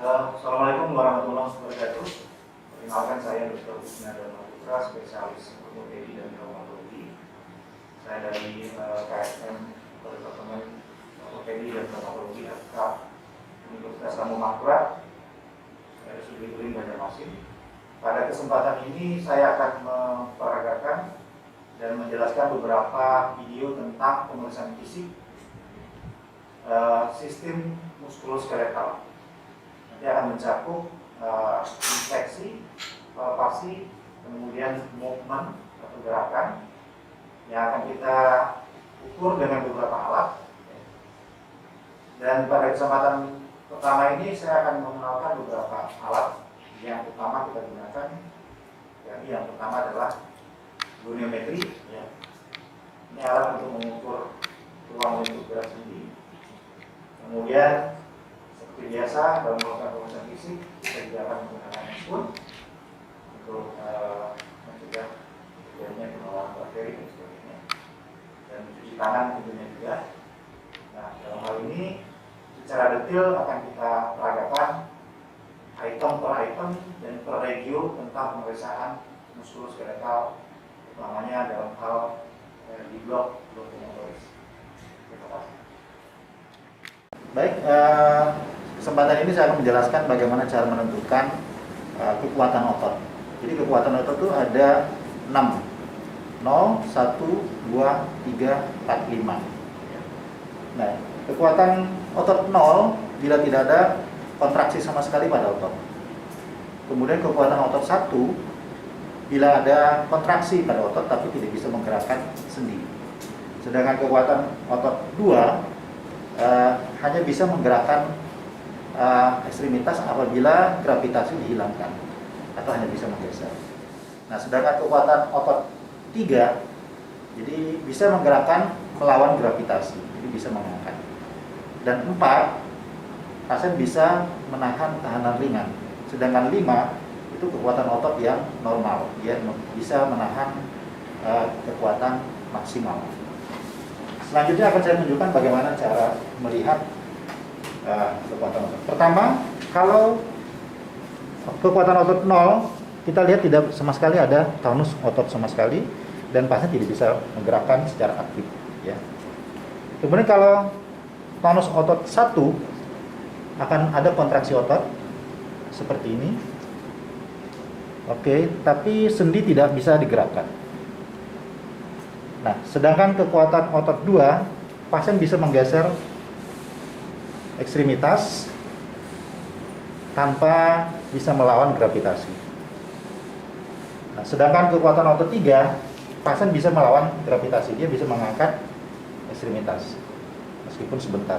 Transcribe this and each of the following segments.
Assalamualaikum warahmatullahi wabarakatuh. Perkenalkan, saya Dr. Kusnandar Putra, spesialis ortopedi dan traumatologi. Saya dari KSM Departemen Ortopedi dan Traumatologi FK Universitas Tamumakura, RSUD Urin Banjarmasin. Pada kesempatan ini saya akan memperagakan dan menjelaskan beberapa video tentang pemeriksaan fisik sistem muskuloskeletal. Nanti akan mencakup inspeksi, palpasi, kemudian movement atau gerakan yang akan kita ukur dengan beberapa alat. Dan pada kesempatan pertama ini saya akan mengenalkan beberapa alat yang utama kita gunakan. Yang pertama adalah goniometri. Ini alat untuk mengukur ruang lingkup gerak sendi. Kemudian seperti biasa dalam melakukan pemeriksaan fisik kita juga akan menggunakan spoon untuk mencegah terjadinya penularan bakteri dan sebagainya, dan mencuci tangan tentunya juga. Nah, dalam hal ini secara detail akan kita peragakan item per item dan per regio tentang pemeriksaan muskuloskeletal, utamanya dalam hal di blok motoris. Terima kasih. Baik, kesempatan ini saya akan menjelaskan bagaimana cara menentukan kekuatan otot. Jadi kekuatan otot itu ada 6. 0, 1, 2, 3, 4, 5. Nah, kekuatan otot 0 bila tidak ada kontraksi sama sekali pada otot. Kemudian kekuatan otot 1 bila ada kontraksi pada otot tapi tidak bisa menggerakkan sendi. Sedangkan kekuatan otot 2 hanya bisa menggerakkan ekstremitas apabila gravitasi dihilangkan atau hanya bisa menggeser. Nah, sedangkan kekuatan otot 3 jadi bisa menggerakkan melawan gravitasi, jadi bisa mengangkat. Dan 4 pasien bisa menahan tahanan ringan. Sedangkan 5 itu kekuatan otot yang normal, dia bisa menahan kekuatan maksimal. Selanjutnya akan saya tunjukkan bagaimana cara melihat kekuatan otot. Pertama, kalau kekuatan otot 0, kita lihat tidak sama sekali ada tonus otot sama sekali dan pasien tidak bisa menggerakkan secara aktif. Ya. Kemudian kalau tonus otot 1 akan ada kontraksi otot seperti ini. Oke, tapi sendi tidak bisa digerakkan. Nah, sedangkan kekuatan otot 2, pasien bisa menggeser ekstremitas tanpa bisa melawan gravitasi. Nah, sedangkan kekuatan otot 3, pasien bisa melawan gravitasi, dia bisa mengangkat ekstremitas meskipun sebentar.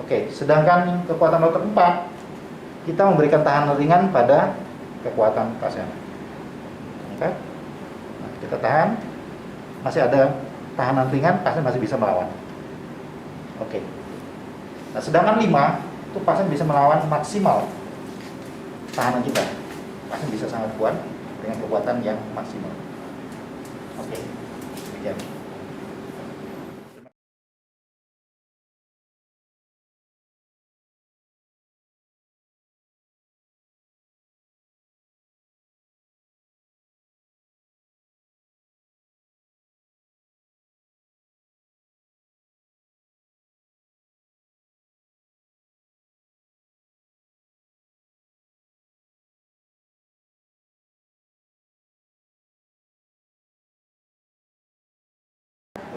Oke, sedangkan kekuatan otot 4, kita memberikan tahanan ringan pada kekuatan pasien. Oke. Kita tahan, masih ada tahanan ringan, pasien masih bisa melawan. Oke. Nah, sedangkan 5 itu pasien bisa melawan maksimal tahanan kita. Pasien bisa sangat kuat dengan kekuatan yang maksimal. Oke. Demikian.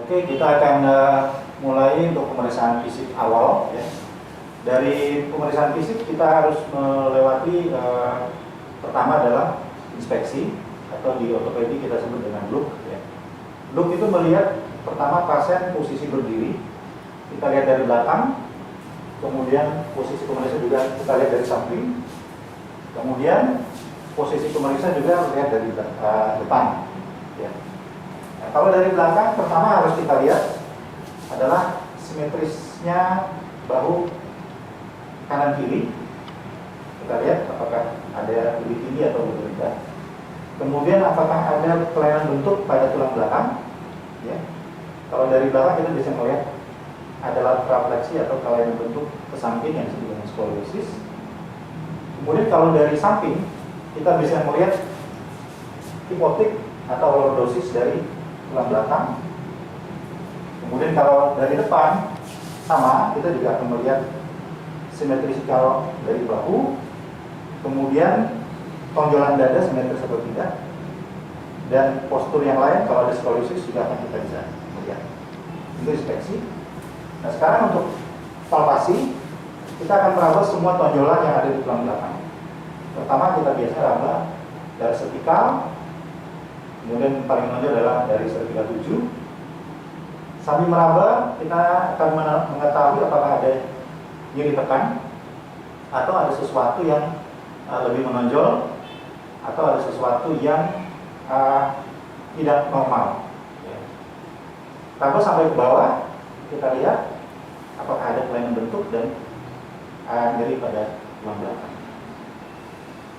Oke, kita akan mulai untuk pemeriksaan fisik awal. Ya. Dari pemeriksaan fisik kita harus melewati pertama adalah inspeksi atau di ortopedi kita sebut dengan look. Ya. Look itu melihat pertama pasien posisi berdiri, kita lihat dari belakang, kemudian posisi pemeriksa juga kita lihat dari samping, kemudian posisi pemeriksa juga lihat dari depan. Ya. Nah, kalau dari belakang, pertama harus kita lihat adalah simetrisnya bahu kanan kiri. Kita lihat apakah ada lebih tinggi atau lebih rendah. Kemudian apakah ada kelainan bentuk pada tulang belakang. Ya. Kalau dari belakang kita bisa melihat ada lateral fleksi atau kelainan bentuk ke samping yang disebut dengan skoliosis. Kemudian kalau dari samping kita bisa melihat hipotik atau lordosis dari tulang belakang. Kemudian kalau dari depan sama, kita juga akan melihat simetrisikal dari bahu. Kemudian tonjolan dada simetris atau tidak. Dan postur yang lain kalau ada skoliosis juga akan kita bisa melihat. Itu inspeksi. Nah sekarang untuk palpasi, kita akan meraba semua tonjolan yang ada di tulang belakang. Pertama kita biasa raba dari servikal, kemudian paling menonjol adalah dari servikal 7. Sambil meraba, kita akan mengetahui apakah ada nyeri tekan atau ada sesuatu yang lebih menonjol atau ada sesuatu yang tidak normal. Raba sampai ke bawah, kita lihat apakah ada kelainan bentuk dan nyeri pada tulang belakang.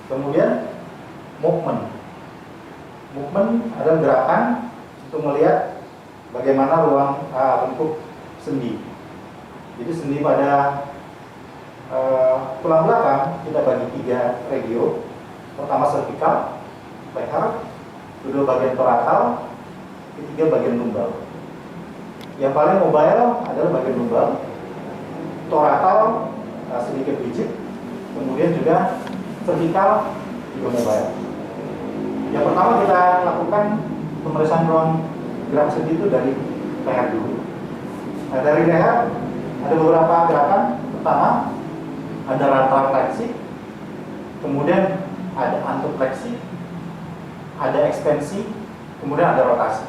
Kemudian movement adalah gerakan untuk melihat bagaimana ruang bentuk sendi. Jadi sendi pada tulang belakang kita bagi 3 regio. Pertama servikal, leher, kedua bagian torakal, ketiga bagian lumbal. Yang paling mobile adalah bagian lumbal, torakal sedikit rigid, kemudian juga vertikal juga mobile. Yang pertama kita lakukan pemeriksaan ruang gerak sendi itu dari leher dulu. Nah, dari leher ada beberapa gerakan. Pertama ada retrofleksi, kemudian ada antropleksi, ada ekstensi, kemudian ada rotasi.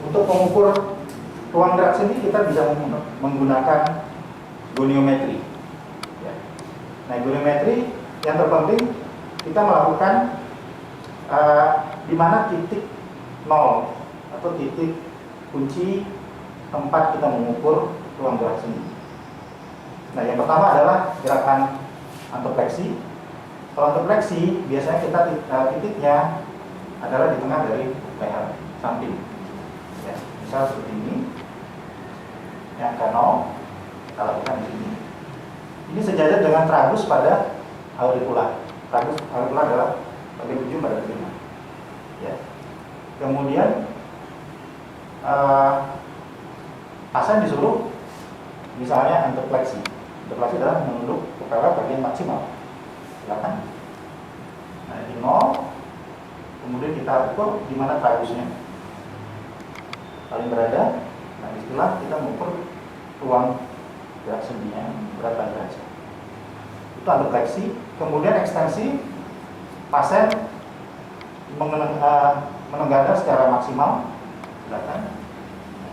Untuk mengukur ruang gerak sendi kita bisa menggunakan goniometri. Nah, goniometri yang terpenting kita melakukan di mana titik 0 atau titik kunci tempat kita mengukur ruang gerak sendi. Nah, yang pertama adalah gerakan antropleksi. Kalau antropleksi biasanya kita titiknya adalah di tengah dari leher samping. Ya, misal seperti ini. Yang ke 0 kita lakukan di sini. Ini sejajar dengan tragus pada auricula. Tragus auricula adalah bagian ujung pada telinga. Ya. Kemudian pasien disuruh misalnya antropleksi. Antropleksi adalah menunduk kepala bagian maksimal. Silakan. Nah, ini 0. Kemudian kita ukur di mana tragusnya paling berada. Nah, istilah kita mengukur ruang gerak sendinya berapa derajat. Itu antropleksi. Kemudian ekstensi, pasien menenggada secara maksimal. Silakan.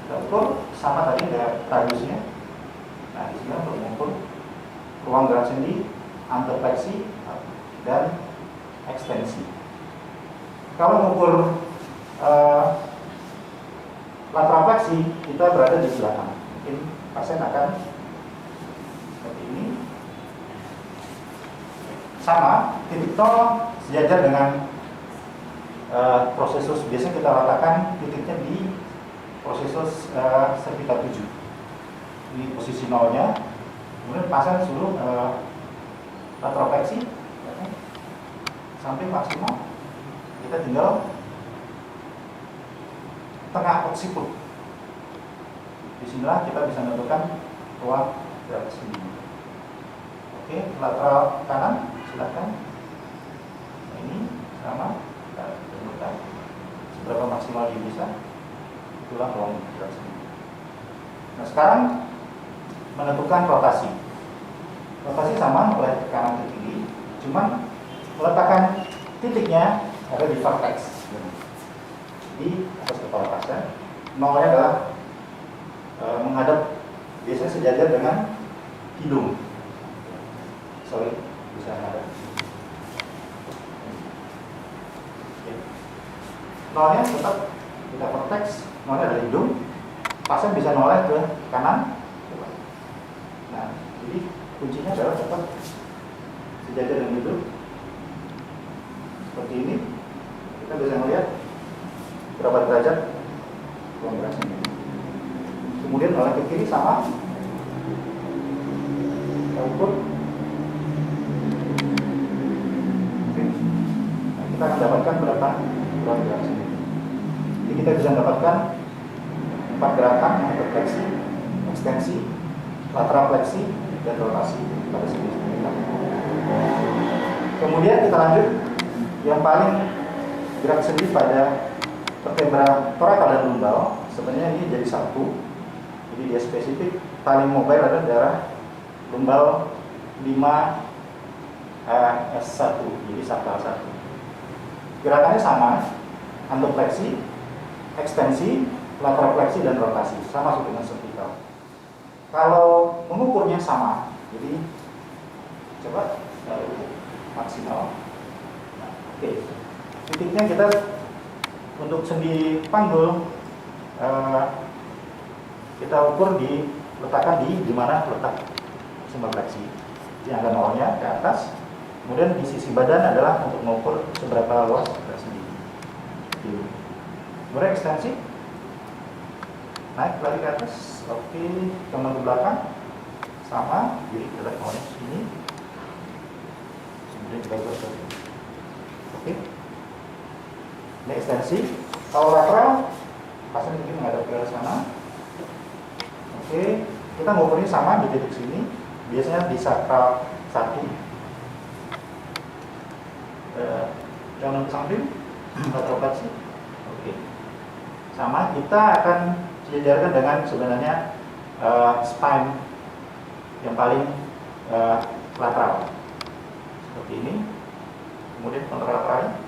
Kita ukur sama tadi dengan tragusnya. Nah, di sini untuk mengukur ruang gerak sendi, antropleksi dan ekstensi. Kalau mengukur lateralfleksi, kita berada di belakang. Mungkin pasien akan seperti ini. Sama, titik 0 sejajar dengan prosesus. Biasanya kita letakkan titiknya di prosesus servikal 7. Ini posisi 0-nya. Kemudian pasien suruh lateralfleksi sampai maksimal. Kita tinggal tengah oksiput. Disinilah kita bisa menentukan ruang gerak sendi. Oke, lateral kanan, silakan. Nah, ini sama, kita tentukan seberapa maksimal dia bisa. Itulah ruang gerak sendi. Nah, sekarang menentukan rotasi. Rotasi sama oleh kanan ke kiri, cuman meletakkan titiknya ada di vertex di atas kepala pasien. 0-nya adalah menghadap biasanya sejajar dengan hidung. Sorry, bisa menghadap. 0-nya tetap kita vertex, 0-nya ada hidung. Pasien bisa noleh ke kanan. Nah, jadi kuncinya adalah tetap sejajar dengan hidung. Seperti ini, kita bisa melihat berapa derajat ruang gerak sendi. Kemudian noleh ke kiri sama. ukur. Oke. Nah, kita akan dapatkan berapa gerak sini. Jadi kita bisa mendapatkan 4 gerakan, yaitu fleksi, ekstensi, lateral fleksi, dan rotasi pada sendi kita. Kemudian kita lanjut, yang paling gerak sendi pada vertebra torakal dan lumbal, sebenarnya ini jadi satu. Jadi dia spesifik, paling mobile adalah daerah lumbal 5 S1, jadi sakral 1. Gerakannya sama, antofleksi, ekstensi, lateral fleksi, dan rotasi, sama seperti dengan cervical. Kalau mengukurnya sama, jadi coba maksimal. Nah, oke. Titiknya kita untuk sendi panggul kita ukur letakkan di mana letak sumber fleksi. Yang angka nolnya ke atas. Kemudian di sisi badan adalah untuk mengukur seberapa luas gerak sendi. Kemudian ekstensi, naik lagi ke atas. Oke, kembali ke belakang sama, jadi kita lihat maunya ini. Kemudian kita buat oke. Ini ekstensi. Kalau lateral, pasien mungkin menghadap ke sana. Oke, kita mengukurnya sama di titik sini. Biasanya di sakral 1. Jangan ke samping, lateral fleksi. Oke. Sama, kita akan sejajarkan dengan sebenarnya spine yang paling lateral seperti ini. Kemudian kontralateral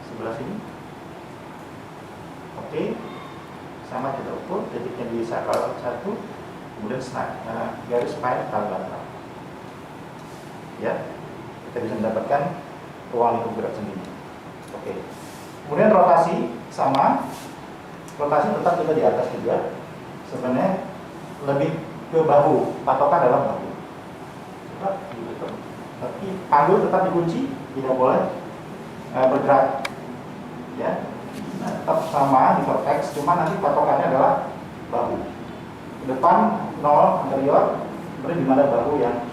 sebelah sini. Oke, sama kita ukur titiknya di sakral 1. Kemudian garis spine paling lateral. Ya, kita bisa mendapatkan ruang lingkup gerak sendi. Oke. Kemudian rotasi sama. Rotasi tetap kita di atas juga. Sebenarnya lebih ke bahu, patokan adalah bahu. Tetap gitu. Tapi panggul tetap dikunci, tidak boleh bergerak. Ya. Nah, tetap sama di vertex, cuma nanti patokannya adalah bahu. Ke depan 0 anterior, kemudian di mana bahu yang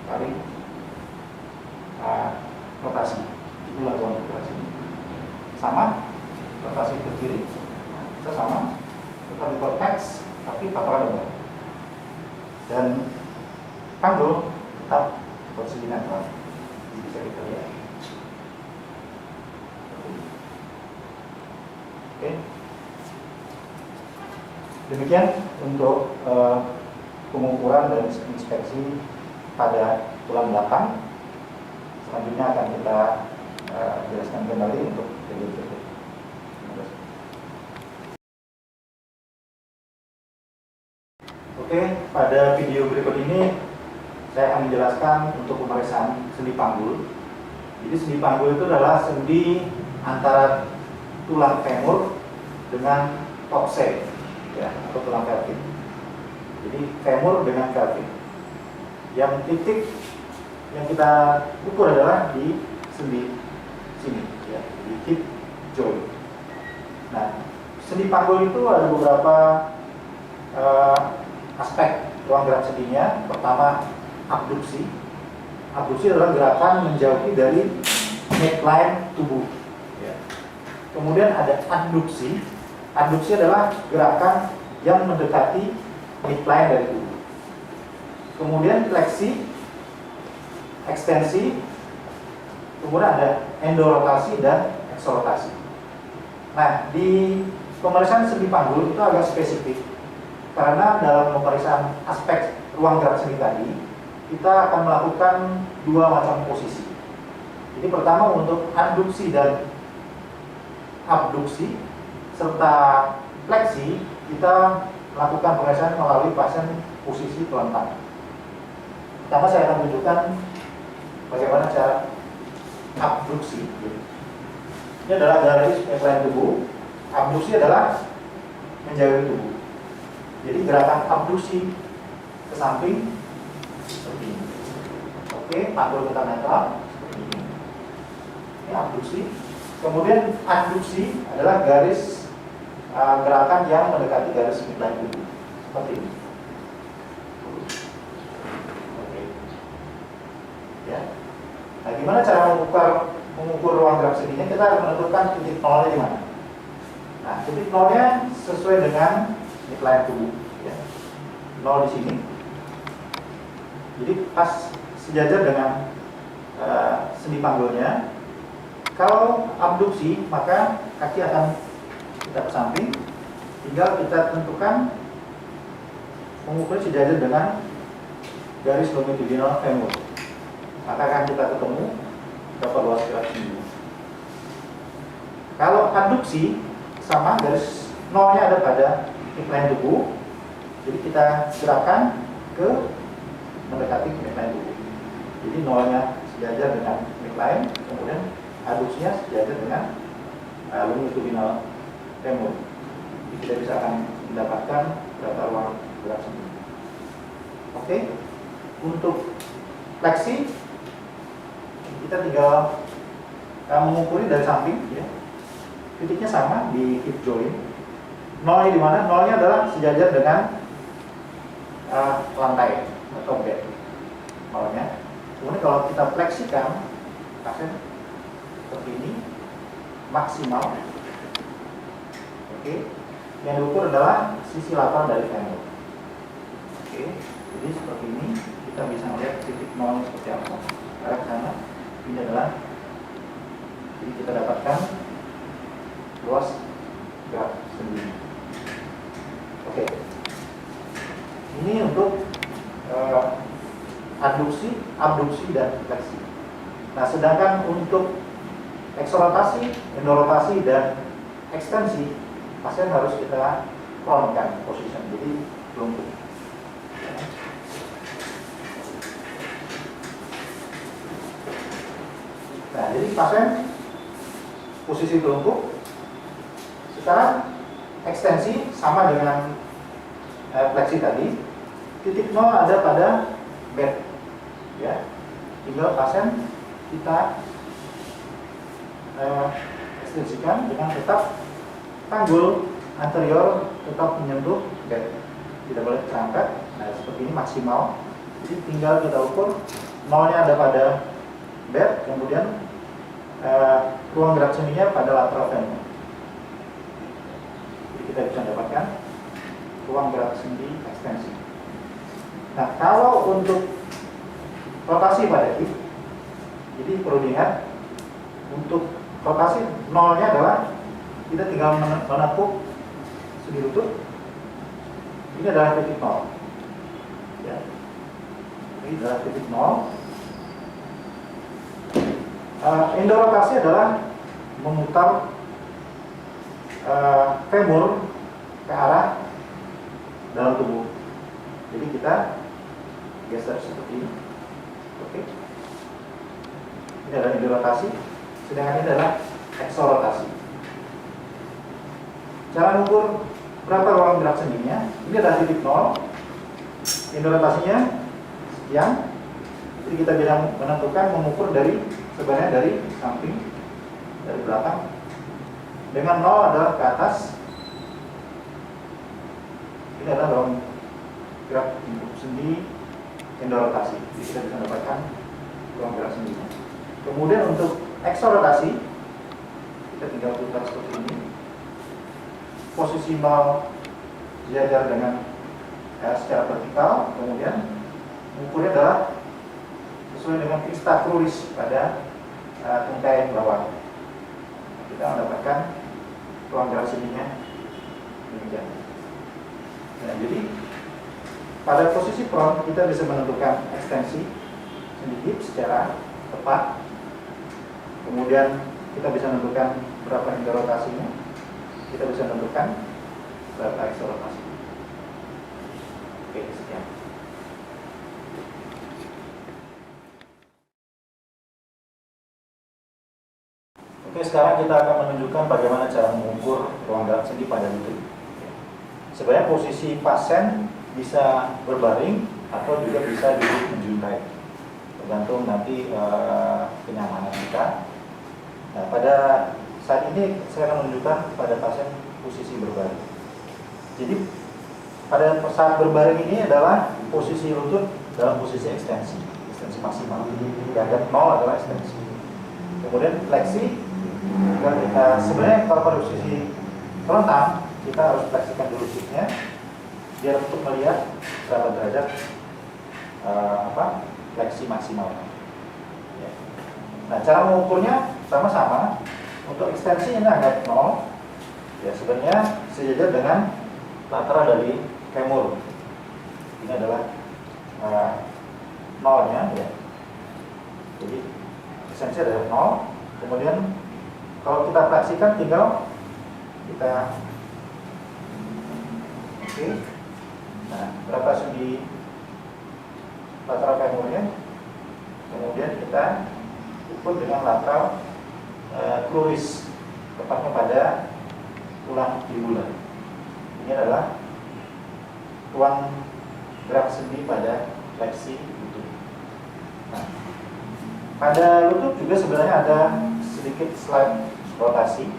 paling rotasi. Itulah ruang gerak sini. Sama, rotasi ke kiri. Kita sama, tetap di vertex, tapi patokan ada. Dan panggul tetap posisi netral. Jadi bisa kita lihat. Oke. Demikian untuk pengukuran dan inspeksi pada tulang belakang. Selanjutnya akan kita jelaskan kembali untuk video berikut. Oke, pada video berikut ini saya akan menjelaskan untuk pemeriksaan sendi panggul. Jadi sendi panggul itu adalah sendi antara tulang femur dengan topse, ya, atau tulang pelvik. Jadi femur dengan pelvik. Yang titik yang kita ukur adalah di sendi sini, ya, di hip joint. Nah, sendi panggul itu ada beberapa aspek ruang gerak sendinya. Pertama, abduksi. Abduksi adalah gerakan menjauhi dari neckline tubuh. Ya. Kemudian ada adduksi. Adduksi adalah gerakan yang mendekati midline dari tubuh. Kemudian fleksi, ekstensi, kemudian ada endorotasi dan eksorotasi. Nah, di pemeriksaan sendi panggul itu agak spesifik. Karena dalam pemeriksaan aspek ruang gerak sendi tadi, kita akan melakukan 2 macam posisi. Jadi pertama untuk adduksi dan abduksi, serta fleksi, kita melakukan pemeriksaan melalui pasien posisi telentang. Pertama saya akan tunjukkan bagaimana cara abduksi. Ini adalah garis midline tubuh. Abduksi adalah menjauhi tubuh. Jadi gerakan abduksi ke samping seperti ini. Oke, panggul kita netral seperti ini. Ini abduksi. Kemudian adduksi adalah garis gerakan yang mendekati garis midline tubuh seperti ini. Oke. Ya. Nah, gimana cara mengukur ruang gerak sendinya? Kita harus menentukan titik nolnya di mana. Nah, titik nolnya sesuai dengan midline tubuh. Ya. Nol di sini. Jadi pas sejajar dengan sendi panggulnya. Kalau abduksi, maka kaki akan kita ke samping. Tinggal kita tentukan mengukur sejajar dengan garis longitudinal femur. Maka akan kita ketemu berapa luas gerak sendi. Kalau abduksi, sama garis nolnya ada pada midline tubuh. Jadi kita gerakan ke mendekati midline tubuh. Jadi nolnya sejajar dengan midline, kemudian adduksinya sejajar dengan longitudinal femur. Jadi kita bisa akan mendapatkan berapa ruang gerak sendi. Oke, untuk fleksi kita tinggal mengukur dari samping, ya. Titiknya sama di hip joint. Nolnya di mana? Nolnya adalah sejajar dengan lantai atau bed. Nolnya. Kemudian kalau kita fleksikan, pasien seperti ini maksimal. Oke. Yang diukur adalah sisi lateral dari femur. Oke. Jadi seperti ini kita bisa melihat titik nolnya seperti apa. Arah sana ini adalah, jadi kita dapatkan luas gerak sendi. Oke. Ini untuk abduksi dan fleksi. Nah, sedangkan untuk eksorotasi, endorotasi dan ekstensi, pasien harus kita prone-kan position, jadi telungkup. Nah, jadi pasien posisi telungkup. Sekarang ekstensi sama dengan fleksi tadi. Titik nol ada pada bed, ya. Tinggal pasien kita ekstensikan dengan tetap panggul anterior tetap menyentuh bed, tidak boleh terangkat. Nah, seperti ini maksimal. Jadi tinggal kita ukur nolnya ada pada bed, kemudian ruang gerak sendinya pada lateral femur. Jadi kita bisa dapatkan ruang gerak sendi ekstensi. Nah, kalau untuk rotasi pada hip, jadi perlu diingat untuk rotasi nolnya adalah kita tinggal menekuk sendi lutut. Ini adalah titik nol. Ya. Ini adalah titik nol. Endorotasi adalah memutar femur ke arah dalam tubuh. Jadi kita geser seperti ini. Oke. Ini adalah endorotasi, sedangkan ini adalah eksorotasi. Cara mengukur berapa ruang gerak sendinya? Ini adalah titik nol. Endorotasinya sekian. Jadi kita bisa menentukan mengukur sebenarnya dari samping, dari belakang. Dengan nol adalah ke atas. Ini adalah ruang gerak sendi endorotasi. Jadi kita bisa mendapatkan ruang gerak sendinya. Kemudian untuk eksorotasi, kita tinggal putar seperti ini. Posisi nol sejajar dengan secara vertikal. Kemudian mengukurnya adalah sesuai dengan vista cruris pada tungkai bawah. Kita mendapatkan ruang gerak sendinya demikian. Nah, jadi pada posisi prone kita bisa menentukan ekstensi sendi hip secara tepat. Kemudian kita bisa menentukan berapa endorotasinya. Kita bisa menentukan berapa eksorotasi. Oke, sekian. Oke, sekarang kita akan menunjukkan bagaimana cara mengukur ruang gerak sendi pada lutut. Sebenarnya posisi pasien bisa berbaring atau juga bisa duduk menjuntai, tergantung nanti kenyamanan kita. Nah, pada saat ini saya akan menunjukkan pada pasien posisi berbaring. Jadi pada saat berbaring ini adalah posisi lutut dalam posisi ekstensi maksimal. Dianggap 0 adalah ekstensi. Kemudian fleksi, sebenarnya kalau pada posisi telentang kita harus fleksikan dulu sheetnya biar untuk melihat berapa derajat fleksi maksimal. Ya. Nah, cara mengukurnya sama-sama. Untuk ekstensi ini anggap 0. Ya, sebenarnya sejajar dengan lateral dari femur. Ini adalah nolnya, ya. Jadi ekstensi adalah 0. Kemudian kalau kita fleksikan tinggal kita nah, berapa sudi lateral femurnya, kemudian kita ukur dengan lateral cruris, tepatnya pada tulang fibula. Ini adalah ruang gerak sendi pada fleksi lutut. Nah, pada lutut juga sebenarnya ada sedikit slide rotasi.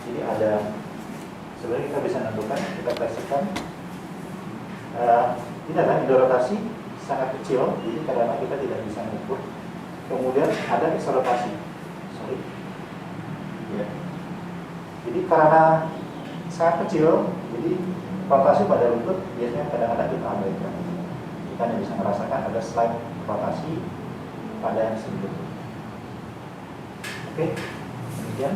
Jadi ada, sebenarnya kita bisa menentukan, kita fleksikan. Ini adalah rotasi sangat kecil, jadi kadang-kadang kita tidak bisa mengukur. Kemudian ada ekserotasi. Ya. Jadi karena sangat kecil, jadi rotasi pada lutut biasanya kadang-kadang kita abaikan. Kita hanya bisa merasakan ada slide rotasi pada sendi lutut. Oke, demikian.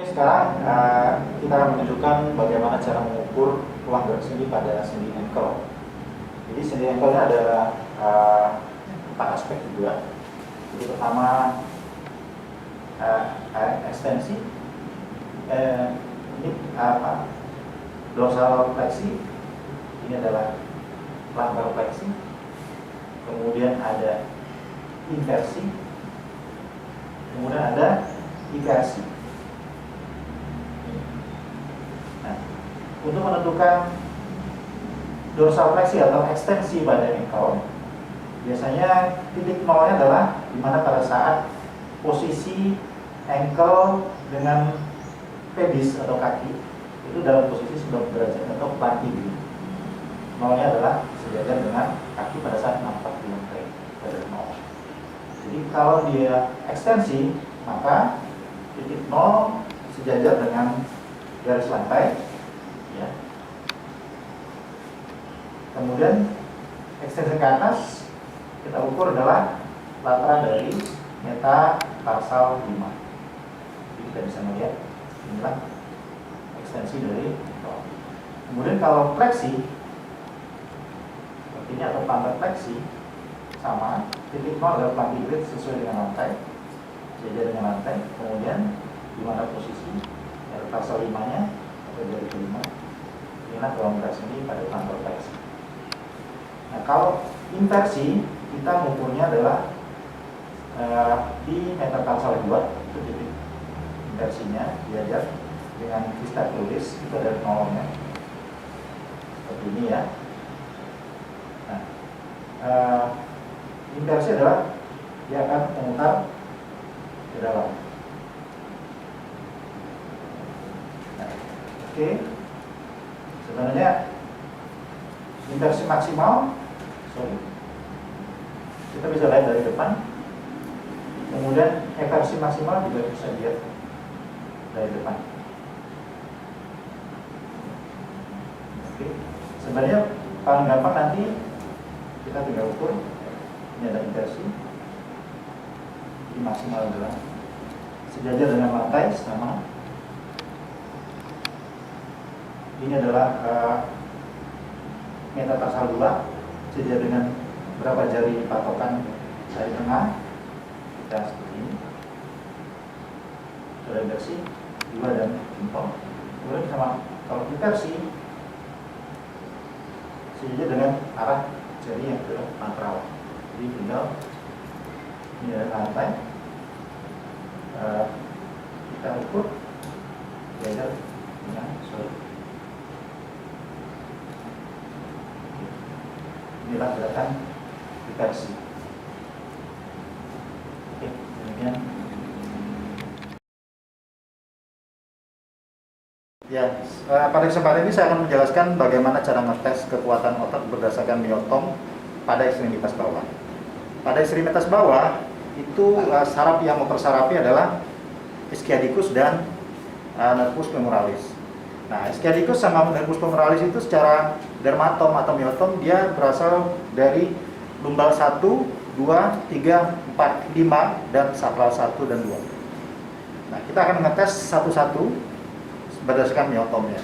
Sekarang kita akan menunjukkan bagaimana cara mengukur ruang gerak sendi pada sendi ankle. Jadi sendi ankle ada 4 aspek juga. Jadi pertama ekstensi, ini dorsal fleksi, ini adalah plantar fleksi. Kemudian ada inversi, kemudian ada inversi. Nah, untuk menentukan dorsal fleksi atau ekstensi pada ankle, biasanya titik nolnya adalah di mana pada saat posisi ankle dengan pedis atau kaki itu dalam posisi 90 derajat atau planting. Nolnya adalah sejajar dengan kaki pada saat nampak di lantai pada 0. Jadi kalau dia ekstensi, maka titik 0 sejajar dengan garis lantai, ya. Kemudian ekstensi ke atas kita ukur adalah lateral dari metatarsal 5. Jadi kita bisa melihat inilah ekstensi dari nol. Kemudian kalau fleksi ini atau plantar fleksi sama, titik 0 adalah plantar sesuai dengan lantai, sejajar dengan lantai. Kemudian di mana posisi metatarsal 5-nya atau jari kelima, inilah ruang gerak sendi pada plantar fleksi. Nah, kalau inversi kita mengukurnya adalah di metatarsal 2, itu titik inversinya diajar dengan vista cruris, itu ada nolnya seperti ini, ya. Nah, inversi adalah dia akan memutar ke dalam. Nah, oke. Sebenarnya inversi maksimal, kita bisa lihat dari depan. Kemudian eversi maksimal juga bisa dilihat dari depan. Oke. Sebenarnya paling gampang nanti kita tinggal ukur. Ini ada inversi. Ini maksimal adalah sejajar dengan lantai sama. Ini adalah metatarsal 2 sejajar dengan berapa jari patokan dari tengah. Kita seperti ini. Sudah inversi 2 dan jempol. Kemudian sama kalau inversi sejajar dengan arah jari yang ke lateral. Jadi tinggal ini ada lantai, kita ukur sejajar dengan inilah gerakan inversi. Oke, demikian. Ya, pada kesempatan ini saya akan menjelaskan bagaimana cara ngetes kekuatan otot berdasarkan myotom pada ekstremitas bawah. Pada ekstremitas bawah itu saraf yang mempersarafi adalah ischiadicus dan nervus femoralis. Nah, ischiadicus sama nervus femoralis itu secara dermatom atau myotom dia berasal dari lumbal 1, 2, 3, 4, 5 dan sakral 1 dan 2. Nah, kita akan ngetes satu-satu berdasarkan myotomnya.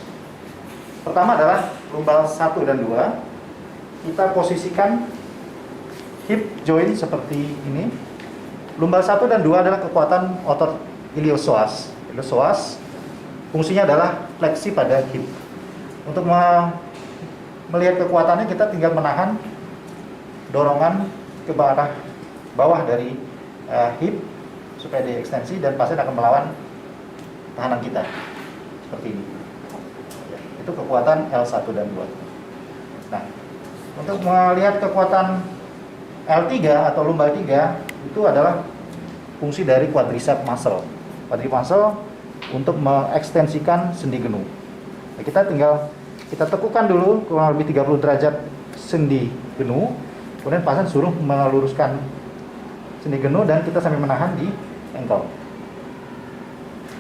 Pertama adalah lumbal 1 dan 2. Kita posisikan hip joint seperti ini. Lumbal 1 dan 2 adalah kekuatan otot iliopsoas. Iliopsoas fungsinya adalah fleksi pada hip. Untuk melihat kekuatannya kita tinggal menahan dorongan ke arah bawah dari hip supaya diekstensi dan pasien akan melawan tahanan kita. Seperti ini. Ya, itu kekuatan L1 dan 2. Nah, untuk melihat kekuatan L3 atau lumbal 3 itu adalah fungsi dari quadricep muscle. Quadricep muscle untuk mengekstensikan sendi genu. Nah, kita tekukan dulu kurang lebih 30 derajat sendi genu, kemudian pasien suruh meluruskan sendi genu dan kita sambil menahan di ankle.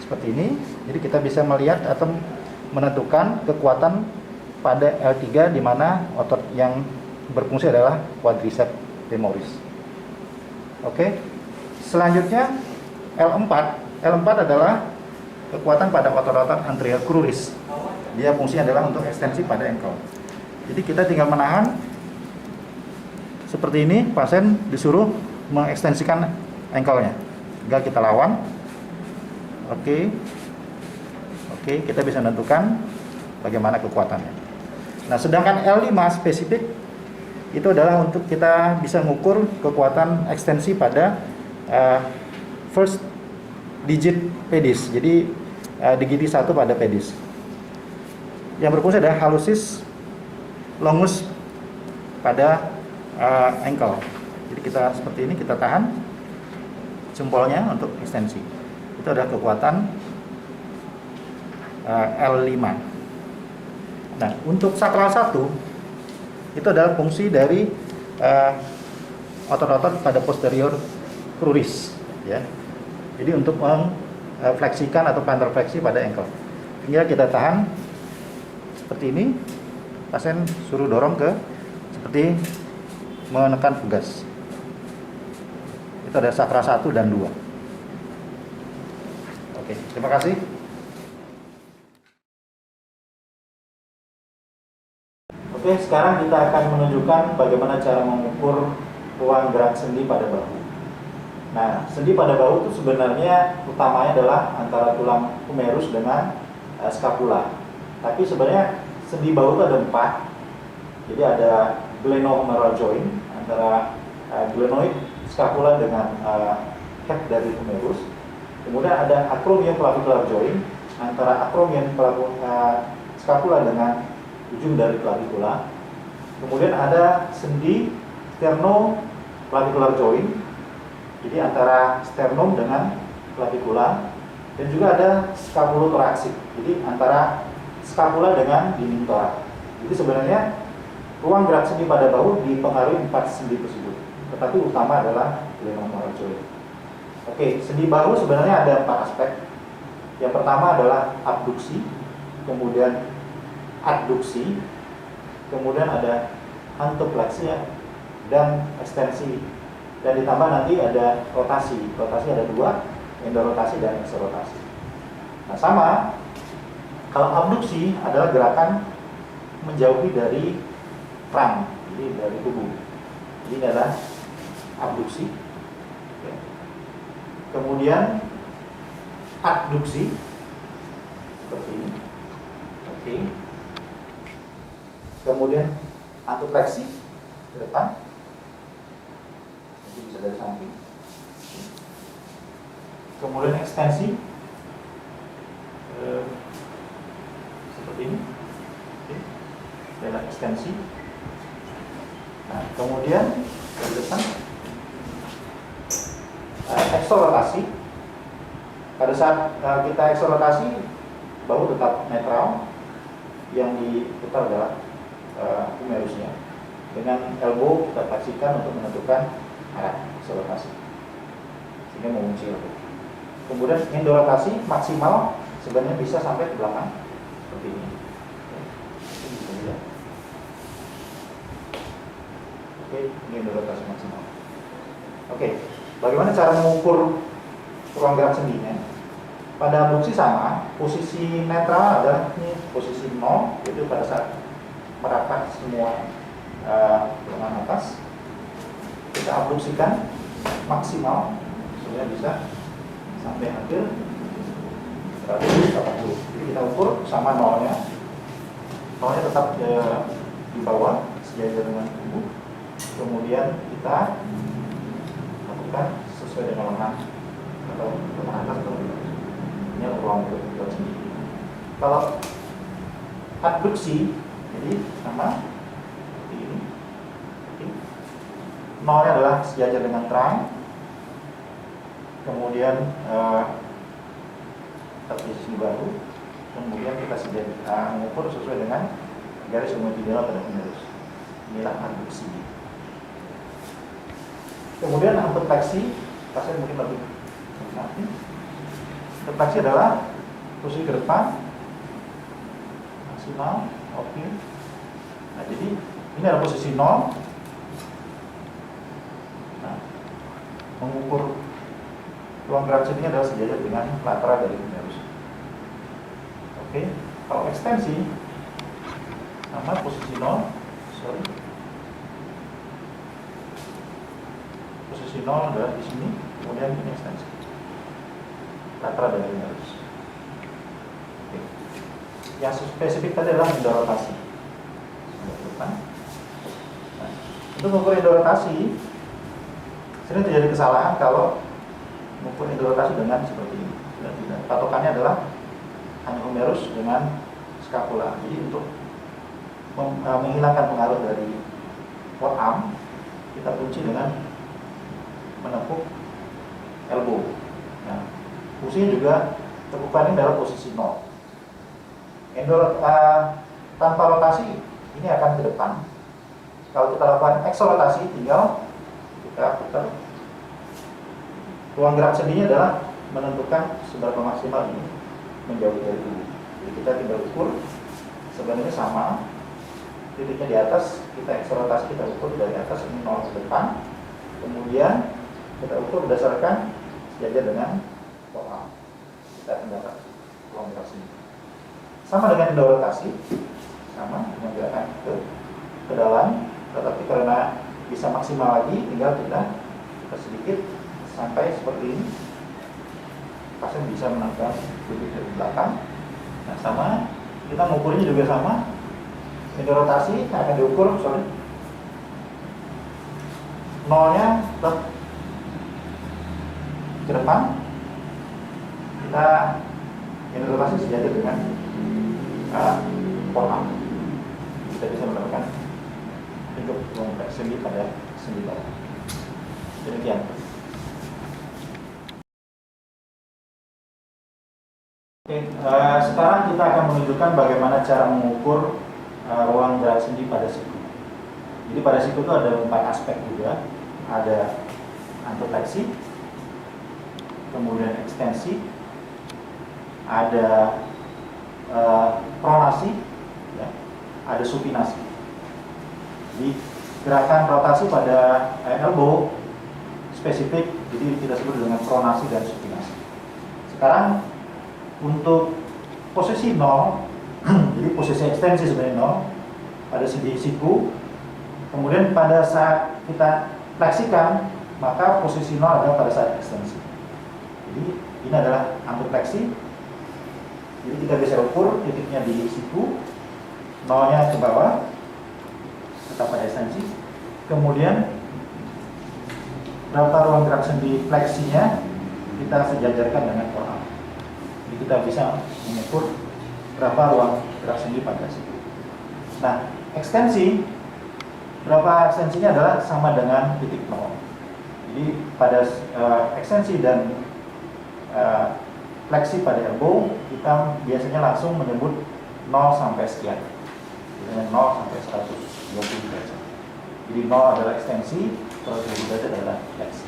Seperti ini, jadi kita bisa melihat atau menentukan kekuatan pada L3 di mana otot yang berfungsi adalah quadricep femoris. Oke. Selanjutnya L4. L4 adalah kekuatan pada otot-otot anterior cruris. Dia fungsinya adalah untuk ekstensi pada ankle. Jadi kita tinggal menahan seperti ini, pasien disuruh mengekstensikan ankle-nya. Tinggal kita lawan. Oke, kita bisa menentukan bagaimana kekuatannya. Nah, sedangkan L5 spesifik itu adalah untuk kita bisa mengukur kekuatan ekstensi pada first digit pedis. Jadi digiti 1 pada pedis. Yang berfungsi adalah hallucis longus pada ankle. Jadi kita seperti ini, kita tahan jempolnya untuk ekstensi. Itu adalah kekuatan L5. Nah, untuk sakral 1 itu adalah fungsi dari otot-otot pada posterior cruris, ya. Jadi untuk mengfleksikan atau plantar fleksi pada ankle. Tinggal kita tahan seperti ini, pasien suruh dorong ke seperti menekan pegas. Itu ada sakral 1 dan 2. Oke, terima kasih. Oke, sekarang kita akan menunjukkan bagaimana cara mengukur ruang gerak sendi pada bahu. Nah, sendi pada bahu itu sebenarnya utamanya adalah antara tulang humerus dengan scapula. Tapi sebenarnya sendi bahu itu ada 4. Jadi ada glenohumeral joint antara glenoid scapula dengan head dari humerus. Kemudian ada acromioclavicular joint antara acromion scapula dengan ujung dari clavicula. Kemudian ada sendi sternoclavicular joint, jadi antara sternum dengan clavicula. Dan juga ada scapulotoracic, jadi antara scapula dengan dinding torak. Jadi sebenarnya ruang gerak sendi pada bahu dipengaruhi 4 sendi tersebut, tetapi utama adalah glenohumeral joint. Oke, sendi bahu sebenarnya ada 4 aspek. Yang pertama adalah abduksi, kemudian adduksi, kemudian ada hantoplexia dan ekstensi, dan ditambah nanti ada rotasi. Rotasi ada 2, endorotasi dan eksorotasi. Nah, sama kalau abduksi adalah gerakan menjauhi dari ram, jadi dari tubuh. Ini adalah abduksi. Kemudian adduksi seperti ini. Oke. Kemudian antopleksi ke depan. Nanti bisa dari samping. Kemudian ekstensi seperti ini. Oke. Adalah ekstensi. Nah, kemudian dari depan eksorotasi. Pada saat kita eksorotasi, bahu tetap netral, yang diputar adalah humerusnya. Dengan elbow kita paksikan untuk menentukan arah akselerasi sehingga mengunci elbow. Kemudian endorotasi maksimal sebenarnya bisa sampai ke belakang seperti ini. Oke, ini endorotasi maksimal. Oke, bagaimana cara mengukur ruang gerak sendinya? Pada abduksi sama, posisi netral adalah ini posisi 0, yaitu pada saat merapat semua lengan atas. Kita abduksikan maksimal supaya bisa sampai hampir 180. Jadi kita ukur sama nolnya. Nolnya tetap di bawah sejajar dengan tubuh. Kemudian kita lakukan sesuai dengan lengan atau lengan atas atau ini ruang gerak sendiri. Kalau abduksi, jadi sama seperti ini. Nolnya adalah sejajar dengan trunk. Kemudian posisi bahu. Kemudian kita mengukur sesuai dengan garis homotidal pada humerus. Inilah abduksi. Kemudian amplifleksi, pasien mungkin lebih nanti. Amplifleksi adalah posisi ke depan maksimal, oke. Nah, jadi ini adalah posisi 0. Nah, mengukur ruang gerak sini adalah sejajar dengan lateral dari humerus. Oke, kalau ekstensi sama posisi 0, posisi 0 adalah di sini, kemudian ini ekstensi lateral dari humerus. Oke. Yang spesifik tadi adalah endorotasi. Nah, untuk mengukur endorotasi, sering terjadi kesalahan kalau mengukur endorotasi dengan seperti ini. Tidak. Patokannya adalah hanya humerus dengan skapula. Jadi untuk menghilangkan pengaruh dari forearm, kita kunci dengan menepuk elbow. Nah, fungsinya juga tekukan ini dalam posisi 0. Tanpa rotasi ini akan ke depan. Kalau kita lakukan eksorotasi, tinggal kita putar. Ruang gerak sendinya adalah menentukan seberapa maksimal ini menjauh dari tubuh. Jadi kita tinggal ukur, sebenarnya sama. Titiknya di atas, kita eksorotasi, kita ukur dari atas ini 0 ke depan. Kemudian kita ukur berdasarkan sejajar dengan forearm. Kita akan dapat ruang gerak sendi. Sama dengan endorotasi, sama dengan gerakan ke dalam, tetapi karena bisa maksimal lagi, tinggal kita sedikit sampai seperti ini. Pasien bisa menangkap lebih dari belakang. Nah, sama kita mengukurnya juga sama. Endorotasi akan diukur, nolnya tetap ke depan. Kita endorotasi sejajar dengan forearm. Kita bisa mendapatkan bentuk ruang gerak sendi pada sendi bawah. Demikian. Oke, sekarang kita akan menunjukkan bagaimana cara mengukur ruang gerak sendi pada siku. Jadi pada siku itu ada 4 aspek juga. Ada amplifleksi, kemudian ekstensi, ada pronasi, ya, ada supinasi. Jadi gerakan rotasi pada elbow spesifik, jadi kita sebut dengan pronasi dan supinasi. Sekarang untuk posisi 0, jadi posisi ekstensi sebenarnya 0 pada sendi siku. Kemudian pada saat kita fleksikan, maka posisi 0 adalah pada saat ekstensi. Jadi ini adalah amplifleksi. Jadi kita bisa ukur titiknya di siku, 0-nya ke bawah, tetap pada ekstensi. Kemudian berapa ruang gerak sendi fleksinya kita sejajarkan dengan forearm. Jadi kita bisa mengukur berapa ruang gerak sendi pada siku. Nah, ekstensi, berapa ekstensinya adalah sama dengan titik 0. Jadi pada ekstensi dan fleksi pada elbow kita biasanya langsung menyebut 0 sampai sekian. Misalnya 0 sampai 120 derajat. Jadi 0 adalah ekstensi, 120 derajat adalah fleksi.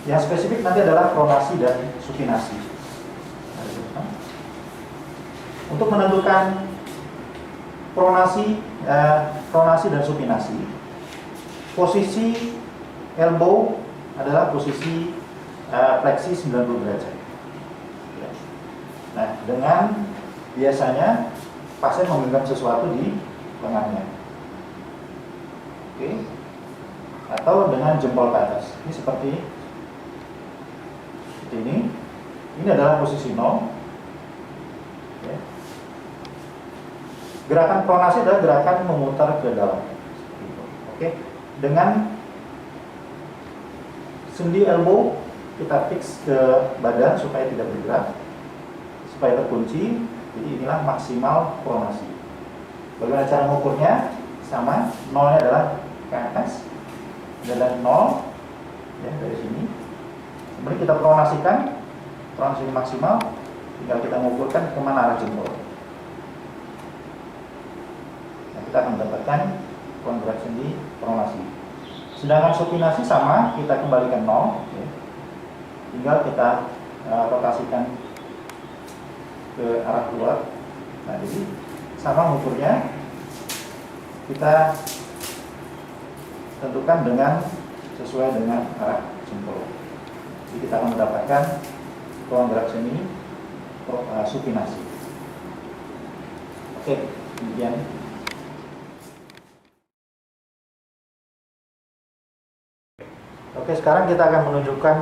Yang spesifik nanti adalah pronasi dan supinasi. Untuk menentukan pronasi dan supinasi, posisi elbow adalah posisi fleksi 90 derajat. Nah, dengan biasanya pasien memegang sesuatu di lengannya, oke, atau dengan jempol ke atas. Ini seperti ini. Ini adalah posisi 0. Oke. Gerakan pronasi adalah gerakan memutar ke dalam. Oke, dengan sendi elbow kita fix ke badan supaya tidak bergerak, supaya terkunci. Jadi inilah maksimal pronasi. Bagaimana cara mengukurnya? Sama, 0-nya adalah ke atas, adalah 0 ya, dari sini. Kemudian kita pronasikan, pronasi maksimal, tinggal kita mengukurkan kemana arah jempol. Nah, kita akan mendapatkan ruang gerak sendi pronasi. Sedangkan supinasi sama, kita kembalikan 0 ya. Tinggal kita rotasikan ke arah keluar. Nah, jadi sama mengukurnya, kita tentukan dengan sesuai dengan arah jempol. Jadi kita akan mendapatkan ruang gerak seni supinasi. Oke, kemudian sekarang kita akan menunjukkan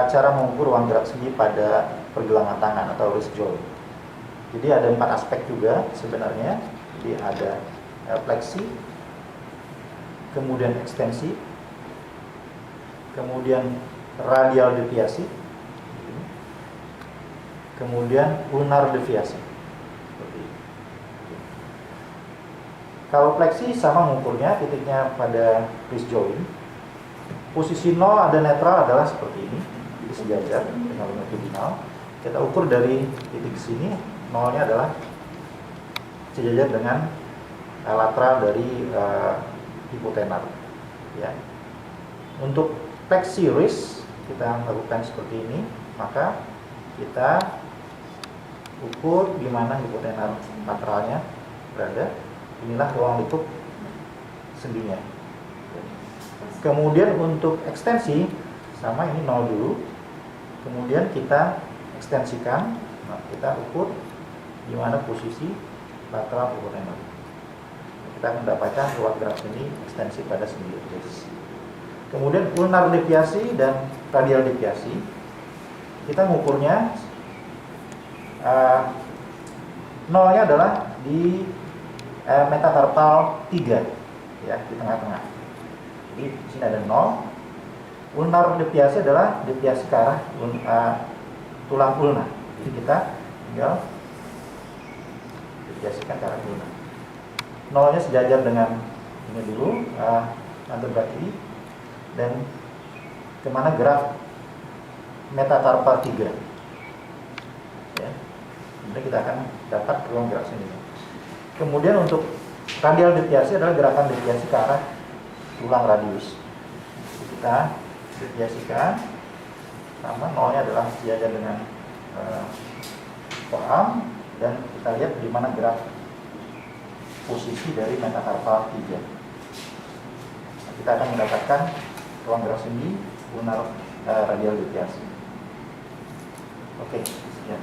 cara mengukur ruang gerak sendi pada pergelangan tangan atau wrist joint. Jadi ada 4 aspek juga sebenarnya. Jadi ada fleksi, kemudian ekstensi, kemudian radial deviasi, kemudian ulnar deviasi. Kalau fleksi sama mengukurnya, titiknya pada wrist joint. Posisi 0 ada netral adalah seperti ini, jadi sejajar dengan longitudinal. Kita ukur dari titik sini, 0-nya adalah sejajar dengan lateral dari hipotenar. Ya. Untuk fleksi wrist kita lakukan seperti ini, maka kita ukur di mana hipotenar lateralnya berada. Inilah ruang lingkup sendinya. Kemudian untuk ekstensi sama, ini 0 dulu. Kemudian kita ekstensikan, nah, kita ukur di mana posisi lateral hipotenar. Kita akan mendapatkan ruang gerak sendi ekstensi pada sendi wrist. Kemudian ulnar deviasi dan radial deviasi, kita mengukurnya 0-nya adalah di metakarpal 3 ya, di tengah-tengah. Jadi di sini ada 0. Ulnar deviasi adalah deviasi ke arah tulang ulna. Jadi kita tinggal deviasikan ke arah ulna. 0-nya sejajar dengan ini dulu, antebrakti, dan kemana gerak metakarpal 3. Ya. Kemudian kita akan dapat ruang gerak sendiri. Kemudian untuk radial deviasi adalah gerakan deviasi ke arah tulang radius. Kita deviasikan, sama 0-nya adalah sejajar dengan forearm, dan kita lihat di mana gerak posisi dari metakarpal 3. Nah, kita akan mendapatkan ruang gerak sendi ulnar radial deviasi. Oke, sekian.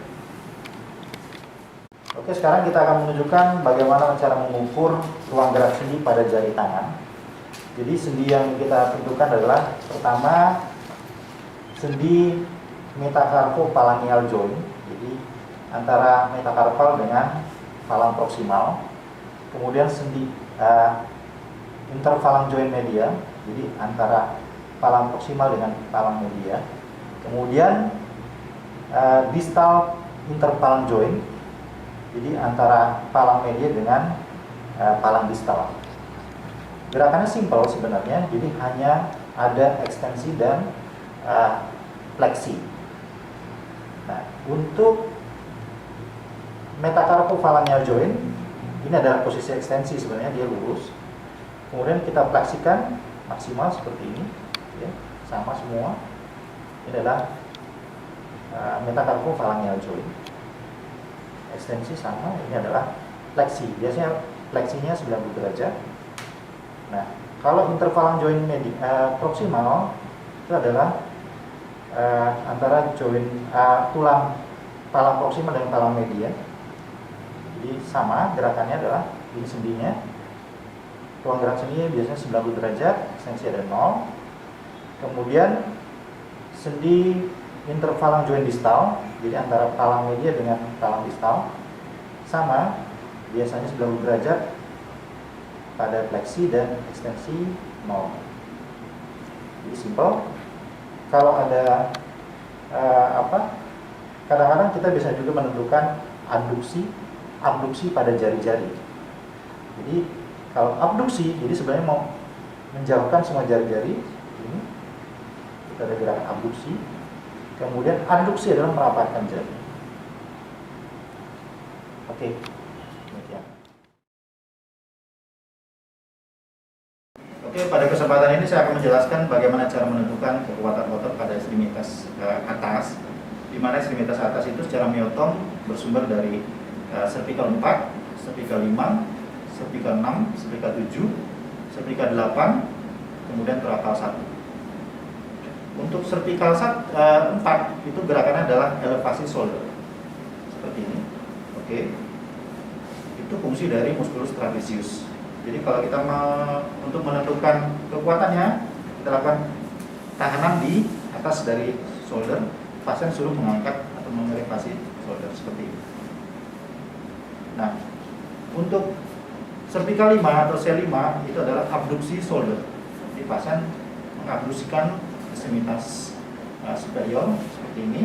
Oke, sekarang kita akan menunjukkan bagaimana cara mengukur ruang gerak sendi pada jari tangan. Jadi sendi yang kita tentukan adalah pertama sendi metacarpophalangeal joint. Jadi antara metakarpal dengan falang proksimal. Kemudian sendi interfalang joint media. Jadi antara falang proksimal dengan falang media. Kemudian distal interfalang joint. Jadi antara falang media dengan falang distal. Gerakannya simpel sebenarnya, jadi hanya ada ekstensi dan fleksi. Nah, untuk metacarpophalangeal joint ini adalah posisi ekstensi, sebenarnya dia lurus. Kemudian kita fleksikan maksimal seperti ini, ya, sama semua. Ini adalah metacarpophalangeal joint. Ekstensi sama, ini adalah fleksi. Biasanya fleksinya 90 derajat. Nah, kalau interphalangeal joint proximal itu adalah antara joint tulang talang proximal dengan talang median. Jadi sama, gerakannya adalah ini sendinya. Ruang gerak sendinya biasanya 90 derajat, ekstensi ada 0. Kemudian sendi interphalangeal joint distal, jadi antara talang median dengan talang distal sama, biasanya 90 derajat pada fleksi dan ekstensi 0. Jadi simple. Kalau ada kadang-kadang kita bisa juga menentukan abduksi pada jari-jari. Jadi kalau abduksi, jadi sebenarnya mau menjauhkan semua jari-jari. Ini kita ada gerakan abduksi. Kemudian adduksi adalah merapatkan jari. Oke, demikian. Oke, pada kesempatan ini saya akan menjelaskan bagaimana cara menentukan kekuatan otot pada ekstremitas atas, di mana ekstremitas atas itu secara myotom bersumber dari cervical 4, cervical 5, cervical 6, cervical 7, cervical 8, kemudian thoracal 1. Untuk cervical 4 itu gerakannya adalah elevasi shoulder seperti ini. Oke. Itu fungsi dari musculus trapezius. Jadi kalau kita untuk menentukan kekuatannya, kita lakukan tahanan di atas dari shoulder. Pasien suruh mengangkat atau mengelevasi shoulder seperti ini. Nah, untuk cervical 5 atau C5 itu adalah abduksi shoulder. Jadi pasien mengabduksikan ekstremitas superior seperti ini.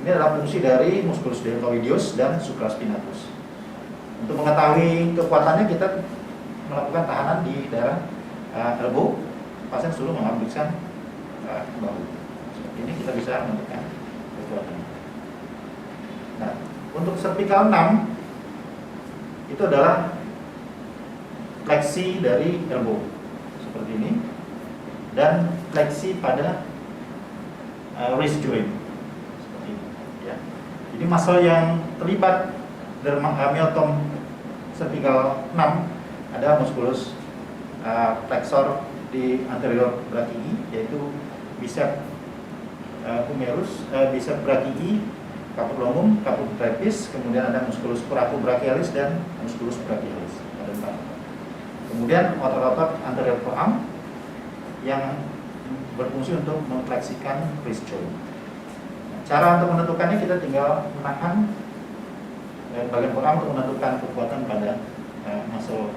Ini adalah fungsi dari musculus deltoideus dan supraspinatus. Untuk mengetahui kekuatannya, kita melakukan tahanan di daerah elbow. Pasien suruh mengabduksikan bahu. Seperti ini kita bisa menentukan kekuatannya. Nah, untuk cervical 6 itu adalah fleksi dari elbow seperti ini, dan fleksi pada wrist joint seperti ini, ya. Jadi muscle yang terlibat dalam myotom cervical 6 ada musculus flexor di anterior brachii, yaitu bicep humerus, bicep brachii, caput longum, caput brevis, kemudian ada musculus coracobrachialis dan musculus brachialis, ada 4. Kemudian otot-otot anterior forearm yang berfungsi untuk memfleksikan wrist joint. Nah, cara untuk menentukannya, kita tinggal menahan bagian forearm untuk menentukan kekuatan pada muscle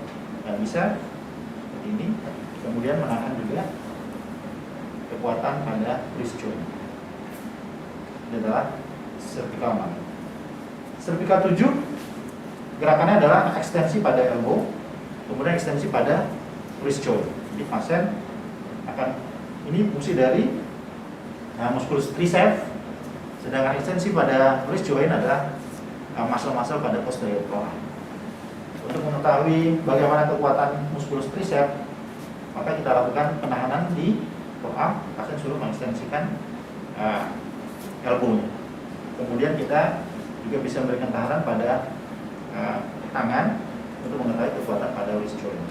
bisa seperti ini. Kemudian menahan juga kekuatan pada wrist joint. Ini adalah cervical 6. Cervical 7 gerakannya adalah ekstensi pada elbow, kemudian ekstensi pada wrist joint. Jadi pasien akan, ini fungsi dari musculus triceps, sedangkan ekstensi pada wrist joint adalah muscle-muscle pada posterior forearm. Untuk mengetahui bagaimana kekuatan musculus triceps, maka kita lakukan penahanan di forearm. Pasien suruh mengekstensikan elbow-nya. Kemudian kita juga bisa memberikan tahanan pada tangan untuk mengetahui kekuatan pada wrist joint.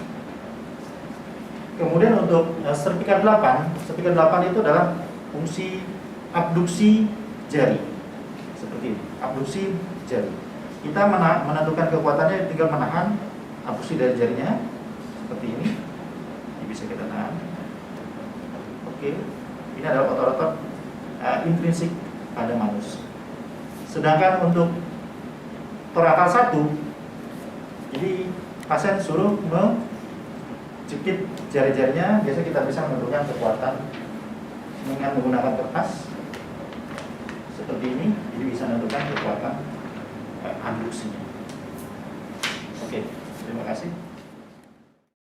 Kemudian untuk cervical 8 itu adalah fungsi abduksi jari. Seperti ini, abduksi jari. Kita menentukan kekuatannya tinggal menahan abduksi dari jarinya seperti ini. Ini bisa kita tahan. Oke. Ini adalah otot-otot intrinsik pada manus. Sedangkan untuk thoracal 1, jadi pasien suruh menjepit jari-jarinya. Biasanya kita bisa menentukan kekuatan dengan menggunakan kertas seperti ini. Jadi bisa menentukan kekuatan abduksinya. Oke, terima kasih.